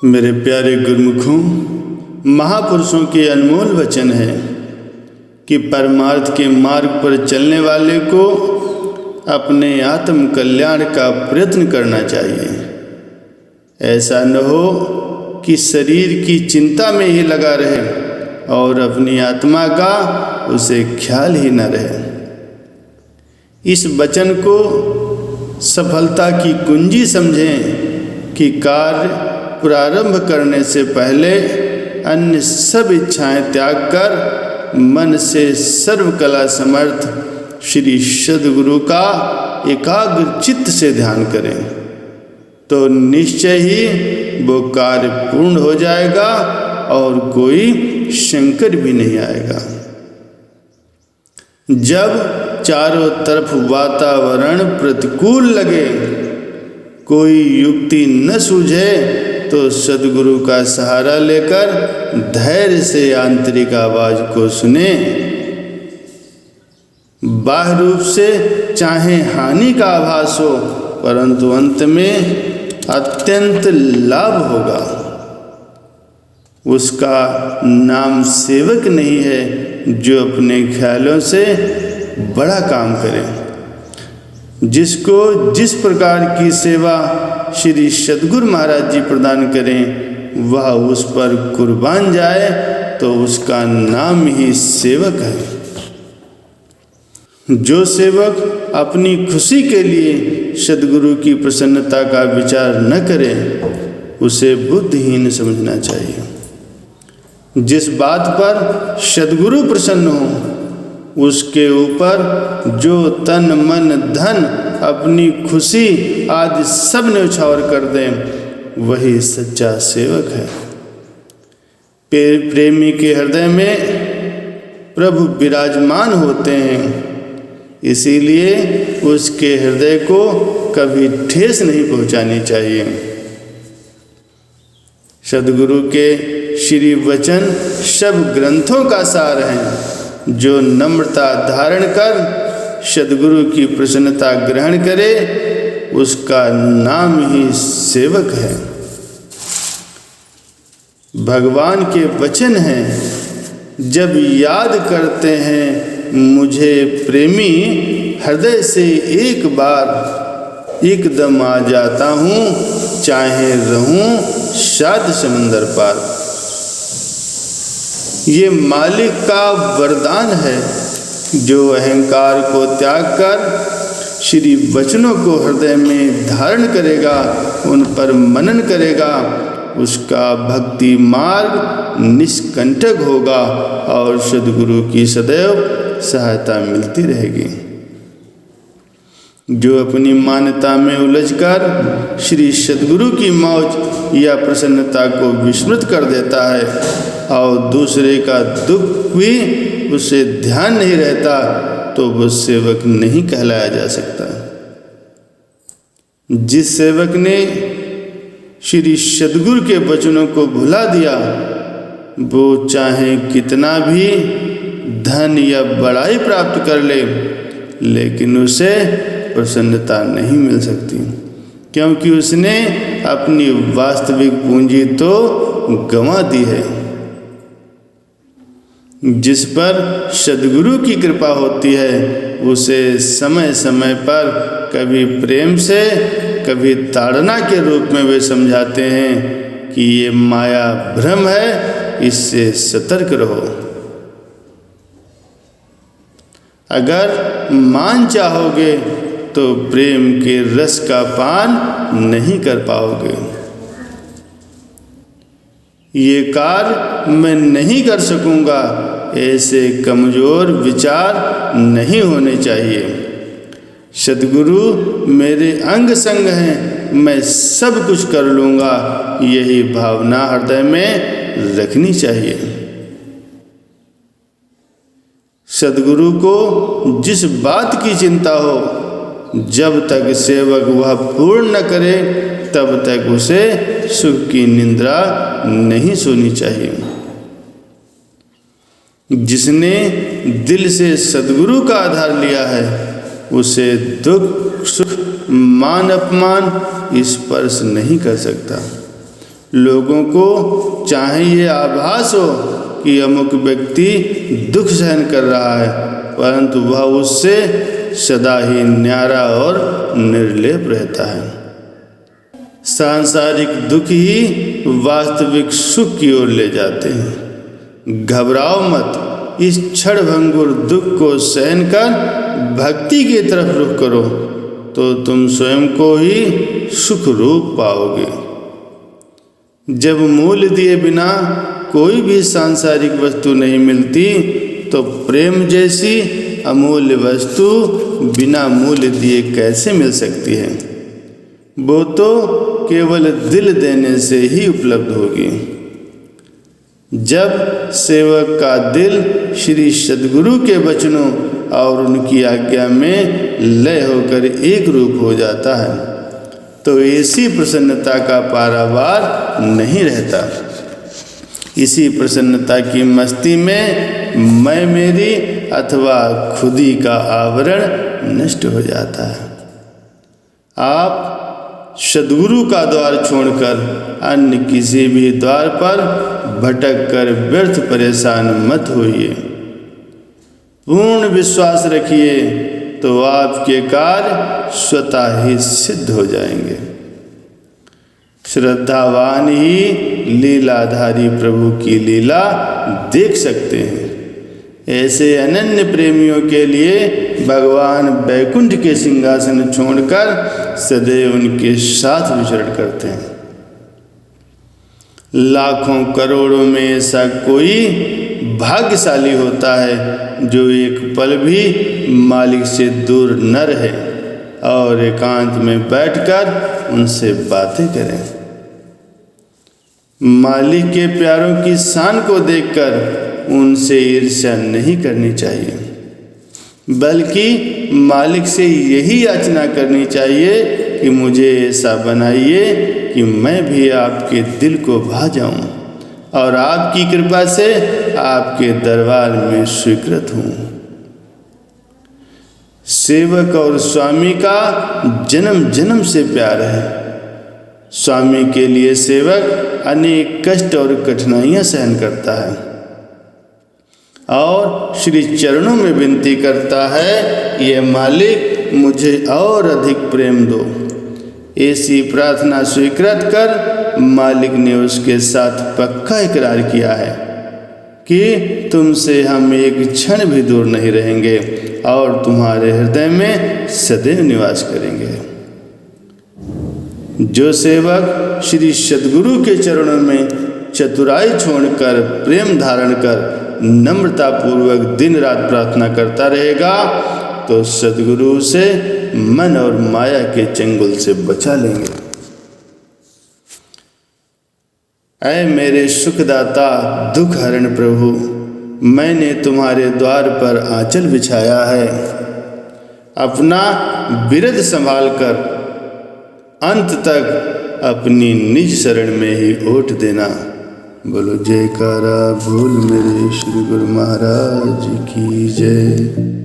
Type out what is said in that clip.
मेरे प्यारे गुरुमुखों, महापुरुषों के अनमोल वचन है कि परमार्थ के मार्ग पर चलने वाले को अपने आत्म कल्याण का प्रयत्न करना चाहिए। ऐसा न हो कि शरीर की चिंता में ही लगा रहे और अपनी आत्मा का उसे ख्याल ही न रहे। इस वचन को सफलता की कुंजी समझें कि कार्य प्रारंभ करने से पहले अन्य सब इच्छाएं त्याग कर मन से सर्वकला समर्थ श्री सद्गुरु का एकाग्र चित्त से ध्यान करें तो निश्चय ही वो कार्य पूर्ण हो जाएगा और कोई संकट भी नहीं आएगा। जब चारों तरफ वातावरण प्रतिकूल लगे, कोई युक्ति न सूझे, तो सद्गुरु का सहारा लेकर धैर्य से आंतरिक आवाज को सुने। बाह्य रूप से चाहे हानि का आभास हो, परंतु अंत में अत्यंत लाभ होगा। उसका नाम सेवक नहीं है जो अपने ख्यालों से बड़ा काम करे। जिसको जिस प्रकार की सेवा श्री सद्गुरु महाराज जी प्रदान करें, वह उस पर कुर्बान जाए तो उसका नाम ही सेवक है। जो सेवक अपनी खुशी के लिए सद्गुरु की प्रसन्नता का विचार न करे, उसे बुद्धिहीन समझना चाहिए। जिस बात पर सद्गुरु प्रसन्न हो, उसके ऊपर जो तन मन धन अपनी खुशी आदि सब न्यौछावर कर दें, वही सच्चा सेवक है। प्रेमी के हृदय में प्रभु विराजमान होते हैं, इसीलिए उसके हृदय को कभी ठेस नहीं पहुंचानी चाहिए। सद्गुरु के श्री वचन सब ग्रंथों का सार हैं। जो नम्रता धारण कर सद्गुरु की प्रसन्नता ग्रहण करे, उसका नाम ही सेवक है। भगवान के वचन हैं, जब याद करते हैं मुझे प्रेमी, हृदय से एक बार एकदम आ जाता हूँ, चाहे रहूं सात समंदर पार। ये मालिक का वरदान है। जो अहंकार को त्याग कर श्री वचनों को हृदय में धारण करेगा, उन पर मनन करेगा, उसका भक्ति मार्ग निष्कंटक होगा और सद्गुरु की सदैव सहायता मिलती रहेगी। जो अपनी मान्यता में उलझकर श्री सद्गुरु की मौज या प्रसन्नता को विस्मृत कर देता है और दूसरे का दुख भी उसे ध्यान नहीं रहता, तो वो सेवक नहीं कहलाया जा सकता। जिस सेवक ने श्री सद्गुरु के वचनों को भुला दिया, वो चाहे कितना भी धन या बड़ाई प्राप्त कर ले, लेकिन उसे प्रसन्नता नहीं मिल सकती, क्योंकि उसने अपनी वास्तविक पूंजी तो गंवा दी है। जिस पर सद्गुरु की कृपा होती है, उसे समय समय पर कभी प्रेम से, कभी ताड़ना के रूप में वे समझाते हैं कि ये माया भ्रम है, इससे सतर्क रहो। अगर मान चाहोगे तो प्रेम के रस का पान नहीं कर पाओगे। ये कार्य मैं नहीं कर सकूंगा, ऐसे कमजोर विचार नहीं होने चाहिए। सद्गुरु मेरे अंग संग हैं, मैं सब कुछ कर लूँगा, यही भावना हृदय में रखनी चाहिए। सद्गुरु को जिस बात की चिंता हो, जब तक सेवक वह पूर्ण न करे, तब तक उसे सुख की निंद्रा नहीं सोनी चाहिए। जिसने दिल से सद्गुरु का आधार लिया है, उसे दुख सुख मान अपमान स्पर्श नहीं कर सकता। लोगों को चाहे ये आभास हो कि अमुक व्यक्ति दुख सहन कर रहा है, परंतु वह उससे सदा ही न्यारा और निर्लेप रहता है। सांसारिक दुख ही वास्तविक सुख की ओर ले जाते हैं। घबराओ मत, इस क्षणभंगुर दुख को सहन कर भक्ति की तरफ रुख करो, तो तुम स्वयं को ही सुख रूप पाओगे। जब मूल्य दिए बिना कोई भी सांसारिक वस्तु नहीं मिलती, तो प्रेम जैसी अमूल्य वस्तु बिना मूल्य दिए कैसे मिल सकती है? वो तो केवल दिल देने से ही उपलब्ध होगी। जब सेवक का दिल श्री सद्गुरु के वचनों और उनकी आज्ञा में लय होकर एक रूप हो जाता है, तो ऐसी प्रसन्नता का पारावार नहीं रहता। इसी प्रसन्नता की मस्ती में मैं मेरी अथवा खुदी का आवरण नष्ट हो जाता है। आप सद्गुरु का द्वार छोड़कर अन्य किसी भी द्वार पर भटक कर व्यर्थ परेशान मत होइए। पूर्ण विश्वास रखिए, तो आपके कार्य स्वतः ही सिद्ध हो जाएंगे। श्रद्धावान ही लीलाधारी प्रभु की लीला देख सकते हैं। ऐसे अनन्य प्रेमियों के लिए भगवान वैकुंठ के सिंहासन छोड़कर सदैव उनके साथ विचरण करते हैं। लाखों करोड़ों में ऐसा कोई भाग्यशाली होता है जो एक पल भी मालिक से दूर न रहे और एकांत में बैठकर उनसे बातें करें। मालिक के प्यारों की शान को देखकर उनसे ईर्ष्या नहीं करनी चाहिए, बल्कि मालिक से यही याचना करनी चाहिए कि मुझे ऐसा बनाइए कि मैं भी आपके दिल को भा जाऊं और आपकी कृपा से आपके दरबार में स्वीकृत हूँ। सेवक और स्वामी का जन्म जन्म से प्यार है। स्वामी के लिए सेवक अनेक कष्ट और कठिनाइयाँ सहन करता है और श्री चरणों में विनती करता है, ये मालिक मुझे और अधिक प्रेम दो। ऐसी प्रार्थना स्वीकृत कर मालिक ने उसके साथ पक्का इकरार किया है कि तुमसे हम एक क्षण भी दूर नहीं रहेंगे और तुम्हारे हृदय में सदैव निवास करेंगे। जो सेवक श्री सद्गुरु के चरणों में चतुराई छोड़कर प्रेम धारण कर नम्रतापूर्वक दिन रात प्रार्थना करता रहेगा, तो सद्गुरु से मन और माया के चंगुल से बचा लेंगे। ऐ मेरे सुखदाता दुख हरण प्रभु, मैंने तुम्हारे द्वार पर आंचल बिछाया है। अपना बिरद संभाल कर अंत तक अपनी निज शरण में ही ओट देना। बोलो जयकारा बोल मेरे श्री गुरु महाराज की जय।